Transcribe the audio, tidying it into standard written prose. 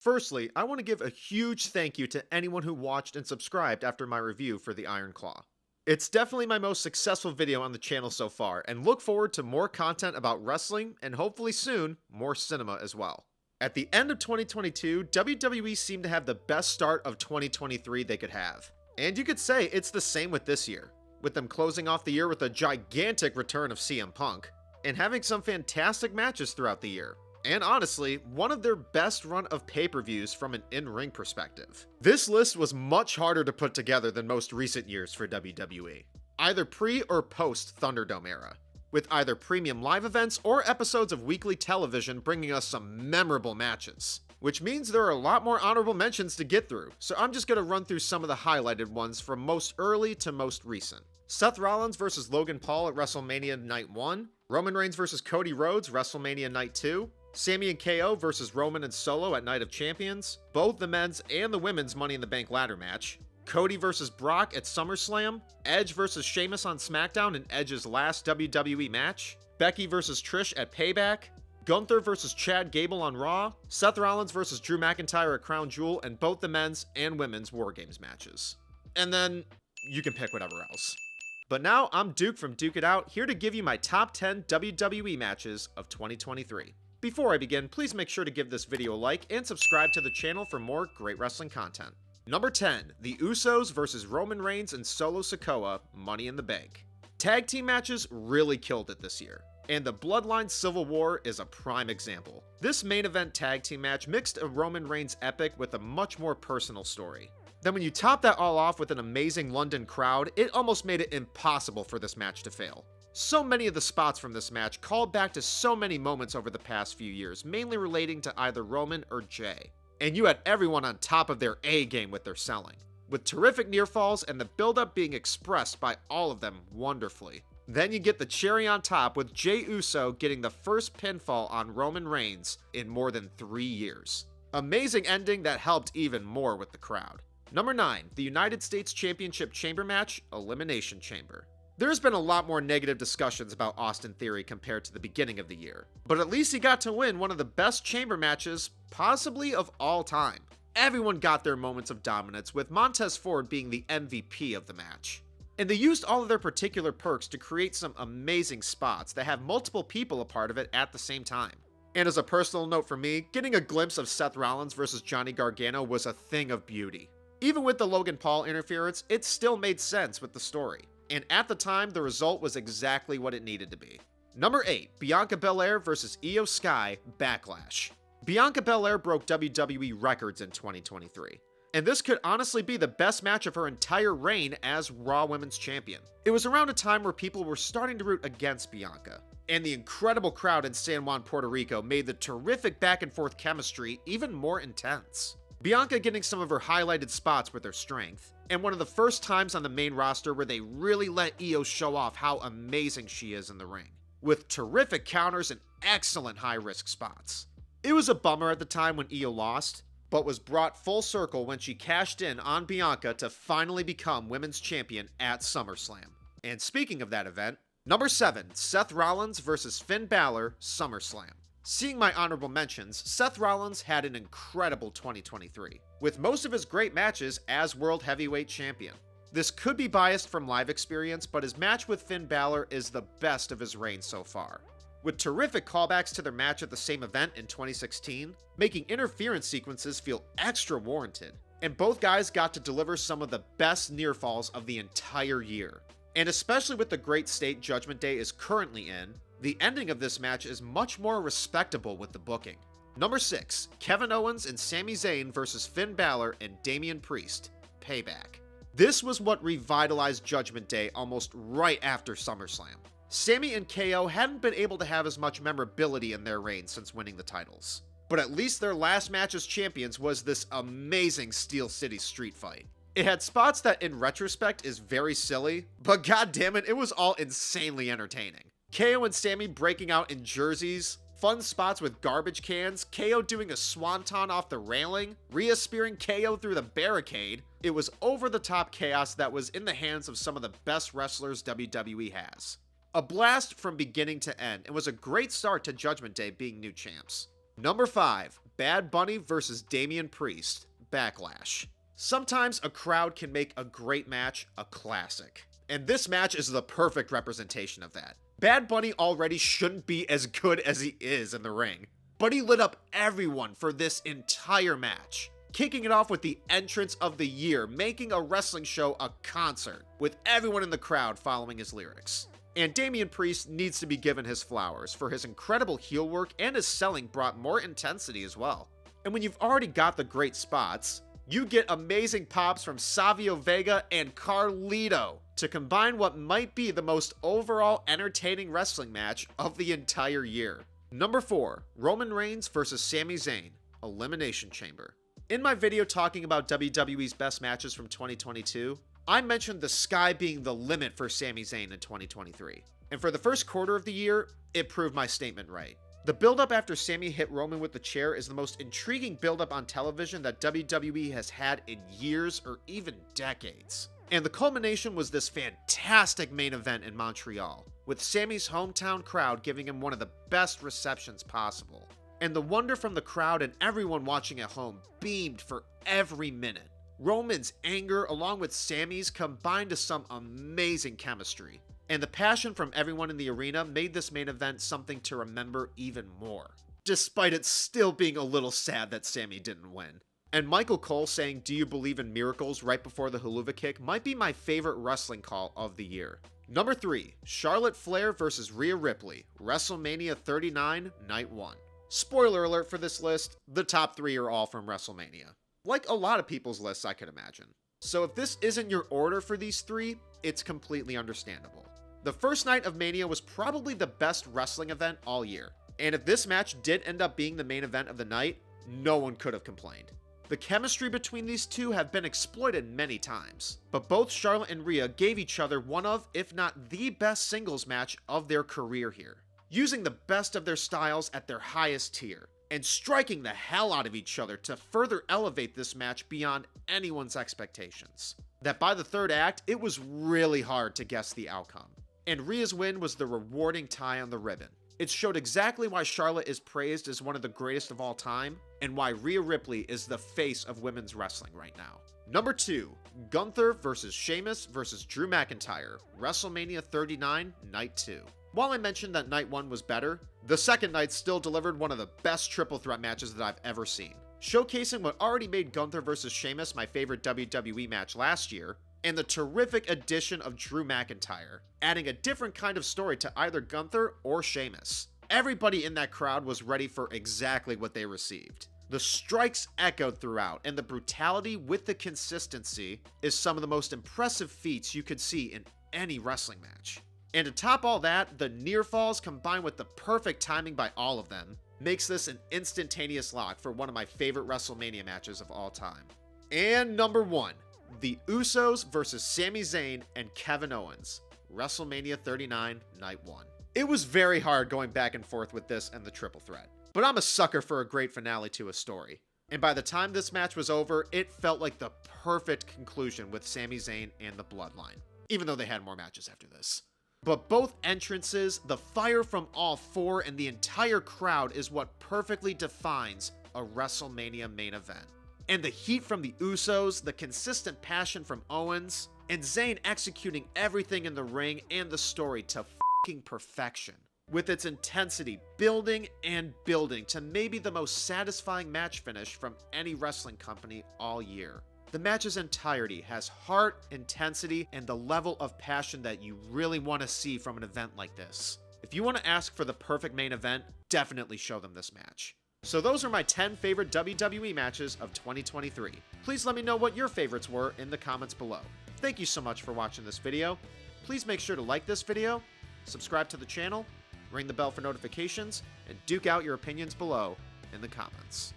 Firstly, I want to give a huge thank you to anyone who watched and subscribed after my review for the Iron Claw. It's definitely my most successful video on the channel so far, and look forward to more content about wrestling and hopefully soon, more cinema as well. At the end of 2022, WWE seemed to have the best start of 2023 they could have. And you could say it's the same with this year, with them closing off the year with a gigantic return of CM Punk, and having some fantastic matches throughout the year. And honestly, one of their best run of pay-per-views from an in-ring perspective. This list was much harder to put together than most recent years for WWE, either pre or post Thunderdome era, with either premium live events or episodes of weekly television bringing us some memorable matches. Which means there are a lot more honorable mentions to get through, so I'm just gonna run through some of the highlighted ones from most early to most recent. Seth Rollins vs Logan Paul at WrestleMania Night 1, Roman Reigns vs Cody Rhodes WrestleMania Night 2, Sami and KO vs Roman and Solo at Night of Champions, both the men's and the women's Money in the Bank ladder match, Cody vs Brock at SummerSlam, Edge vs Sheamus on SmackDown in Edge's last WWE match, Becky vs Trish at Payback, Gunþi vs Chad Gable on Raw, Seth Rollins vs Drew McIntyre at Crown Jewel, and both the men's and women's War Games matches. And then, you can pick whatever else. But now, I'm Duke from Duke It Out, here to give you my top 10 WWE matches of 2023. Before I begin, please make sure to give this video a like and subscribe to the channel for more great wrestling content. Number 10, the Usos vs Roman Reigns and Solo Sikoa, Money in the Bank. Tag team matches really killed it this year, and the Bloodline Civil War is a prime example. This main event tag team match mixed a Roman Reigns epic with a much more personal story. Then when you top that all off with an amazing London crowd, it almost made it impossible for this match to fail. So many of the spots from this match called back to so many moments over the past few years, mainly relating to either Roman or Jay. And you had everyone on top of their A game with their selling, with terrific near falls and the build-up being expressed by all of them wonderfully. Then you get the cherry on top with Jey Uso getting the first pinfall on Roman Reigns in more than 3 years. Amazing ending that helped even more with the crowd. Number 9, the United States Championship Chamber match, Elimination Chamber. There's been a lot more negative discussions about Austin Theory compared to the beginning of the year, but at least he got to win one of the best chamber matches, possibly of all time. Everyone got their moments of dominance, with Montez Ford being the MVP of the match. And they used all of their particular perks to create some amazing spots that have multiple people a part of it at the same time. And as a personal note for me, getting a glimpse of Seth Rollins versus Johnny Gargano was a thing of beauty. Even with the Logan Paul interference, it still made sense with the story. And at the time, the result was exactly what it needed to be. Number 8, Bianca Belair vs Io Sky, Backlash. Bianca Belair broke WWE records in 2023, and this could honestly be the best match of her entire reign as Raw Women's Champion. It was around a time where people were starting to root against Bianca, and the incredible crowd in San Juan, Puerto Rico made the terrific back and forth chemistry even more intense. Bianca getting some of her highlighted spots with her strength, and one of the first times on the main roster where they really let Io show off how amazing she is in the ring, with terrific counters and excellent high-risk spots. It was a bummer at the time when Io lost, but was brought full circle when she cashed in on Bianca to finally become Women's Champion at SummerSlam. And speaking of that event, number 7, Seth Rollins vs Finn Balor, SummerSlam. Seeing my honorable mentions, Seth Rollins had an incredible 2023, with most of his great matches as World Heavyweight Champion. This could be biased from live experience, but his match with Finn Balor is the best of his reign so far, with terrific callbacks to their match at the same event in 2016, making interference sequences feel extra warranted, and both guys got to deliver some of the best near falls of the entire year. And especially with the great state Judgment Day is currently in, the ending of this match is much more respectable with the booking. Number 6, Kevin Owens and Sami Zayn vs Finn Balor and Damian Priest, Payback. This was what revitalized Judgment Day almost right after SummerSlam. Sami and KO hadn't been able to have as much memorability in their reign since winning the titles, but at least their last match as champions was this amazing Steel City street fight. It had spots that in retrospect is very silly, but goddammit, it was all insanely entertaining. KO and Sami breaking out in jerseys, fun spots with garbage cans, KO doing a swanton off the railing, Rhea spearing KO through the barricade. It was over-the-top chaos that was in the hands of some of the best wrestlers WWE has. A blast from beginning to end, and was a great start to Judgment Day being new champs. Number 5, Bad Bunny versus Damian Priest, Backlash. Sometimes a crowd can make a great match a classic, and this match is the perfect representation of that. Bad Bunny already shouldn't be as good as he is in the ring, but he lit up everyone for this entire match, kicking it off with the entrance of the year, making a wrestling show a concert, with everyone in the crowd following his lyrics. And Damian Priest needs to be given his flowers, for his incredible heel work and his selling brought more intensity as well. And when you've already got the great spots, you get amazing pops from Savio Vega and Carlito to combine what might be the most overall entertaining wrestling match of the entire year. Number 4, Roman Reigns versus Sami Zayn, Elimination Chamber. In my video talking about WWE's best matches from 2022, I mentioned the sky being the limit for Sami Zayn in 2023. And for the first quarter of the year, it proved my statement right. The build-up after Sami hit Roman with the chair is the most intriguing build-up on television that WWE has had in years or even decades. And the culmination was this fantastic main event in Montreal, with Sami's hometown crowd giving him one of the best receptions possible. And the wonder from the crowd and everyone watching at home beamed for every minute. Roman's anger along with Sami's combined to some amazing chemistry. And the passion from everyone in the arena made this main event something to remember even more, despite it still being a little sad that Sami didn't win. And Michael Cole saying, "Do you believe in miracles?" right before the haluva kick might be my favorite wrestling call of the year. Number 3, Charlotte Flair versus Rhea Ripley, WrestleMania 39, Night 1. Spoiler alert for this list, the top 3 are all from WrestleMania. Like a lot of people's lists, I could imagine. So if this isn't your order for these 3, it's completely understandable. The first night of Mania was probably the best wrestling event all year. And if this match did end up being the main event of the night, no one could have complained. The chemistry between these two have been exploited many times, but both Charlotte and Rhea gave each other one of, if not the best singles match of their career here, using the best of their styles at their highest tier, and striking the hell out of each other to further elevate this match beyond anyone's expectations. That by the third act, it was really hard to guess the outcome. And Rhea's win was the rewarding tie on the ribbon. It showed exactly why Charlotte is praised as one of the greatest of all time, and why Rhea Ripley is the face of women's wrestling right now. Number 2, Gunþi versus Sheamus versus Drew McIntyre, WrestleMania 39, Night 2. While I mentioned that Night 1 was better, the second night still delivered one of the best triple threat matches that I've ever seen, showcasing what already made Gunþi versus Sheamus my favorite WWE match last year, and the terrific addition of Drew McIntyre, adding a different kind of story to either Gunþi or Sheamus. Everybody in that crowd was ready for exactly what they received. The strikes echoed throughout, and the brutality with the consistency is some of the most impressive feats you could see in any wrestling match. And to top all that, the near falls combined with the perfect timing by all of them makes this an instantaneous lock for one of my favorite WrestleMania matches of all time. And number 1, the Usos versus Sami Zayn and Kevin Owens, WrestleMania 39, Night 1. It was very hard going back and forth with this and the triple threat, but I'm a sucker for a great finale to a story. And by the time this match was over, it felt like the perfect conclusion with Sami Zayn and the Bloodline, even though they had more matches after this. But both entrances, the fire from all 4, and the entire crowd is what perfectly defines a WrestleMania main event. And the heat from the Usos, the consistent passion from Owens, and Zayn executing everything in the ring and the story to fucking perfection, with its intensity building and building to maybe the most satisfying match finish from any wrestling company all year. The match's entirety has heart, intensity, and the level of passion that you really want to see from an event like this. If you want to ask for the perfect main event, definitely show them this match. So those are my 10 favorite WWE matches of 2023. Please let me know what your favorites were in the comments below. Thank you so much for watching this video. Please make sure to like this video, subscribe to the channel, ring the bell for notifications, and duke out your opinions below in the comments.